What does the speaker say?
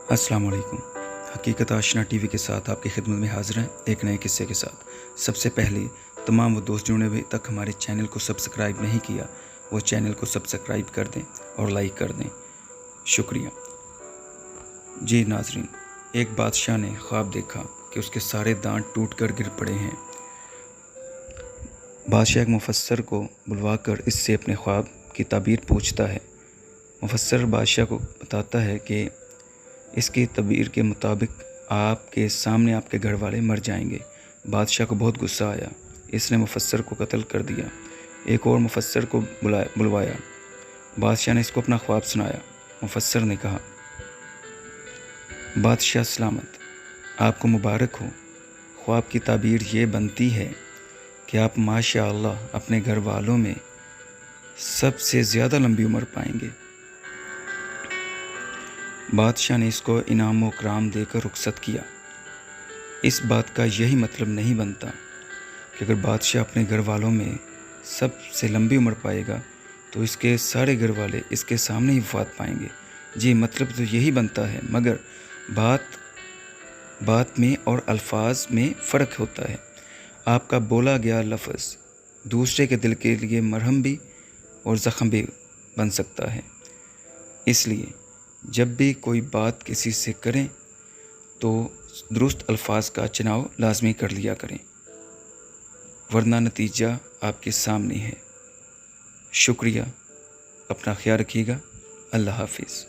السلام علیکم۔ حقیقت آشنا ٹی وی کے ساتھ آپ کی خدمت میں حاضر ہیں ایک نئے قصے کے ساتھ۔ سب سے پہلے تمام وہ دوست جنہوں نے ابھی تک ہمارے چینل کو سبسکرائب نہیں کیا وہ چینل کو سبسکرائب کر دیں اور لائک کر دیں، شکریہ۔ جی ناظرین، ایک بادشاہ نے خواب دیکھا کہ اس کے سارے دانت ٹوٹ کر گر پڑے ہیں۔ بادشاہ ایک مفسر کو بلوا کر اس سے اپنے خواب کی تعبیر پوچھتا ہے۔ مفسر بادشاہ کو بتاتا ہے کہ اس کی تعبیر کے مطابق آپ کے سامنے آپ کے گھر والے مر جائیں گے۔ بادشاہ کو بہت غصہ آیا، اس نے مفسر کو قتل کر دیا۔ ایک اور مفسر کو بلوایا، بادشاہ نے اس کو اپنا خواب سنایا۔ مفسر نے کہا، بادشاہ سلامت، آپ کو مبارک ہو۔ خواب کی تعبیر یہ بنتی ہے کہ آپ ماشاء اللہ اپنے گھر والوں میں سب سے زیادہ لمبی عمر پائیں گے۔ بادشاہ نے اس کو انعام و اکرام دے کر رخصت کیا۔ اس بات کا یہی مطلب نہیں بنتا کہ اگر بادشاہ اپنے گھر والوں میں سب سے لمبی عمر پائے گا تو اس کے سارے گھر والے اس کے سامنے ہی وفات پائیں گے۔ جی مطلب تو یہی بنتا ہے، مگر بات میں اور الفاظ میں فرق ہوتا ہے۔ آپ کا بولا گیا لفظ دوسرے کے دل کے لیے مرہم بھی اور زخم بھی بن سکتا ہے۔ اس لیے جب بھی کوئی بات کسی سے کریں تو درست الفاظ کا چناؤ لازمی کر لیا کریں، ورنہ نتیجہ آپ کے سامنے ہے۔ شکریہ، اپنا خیال رکھیے گا۔ اللہ حافظ۔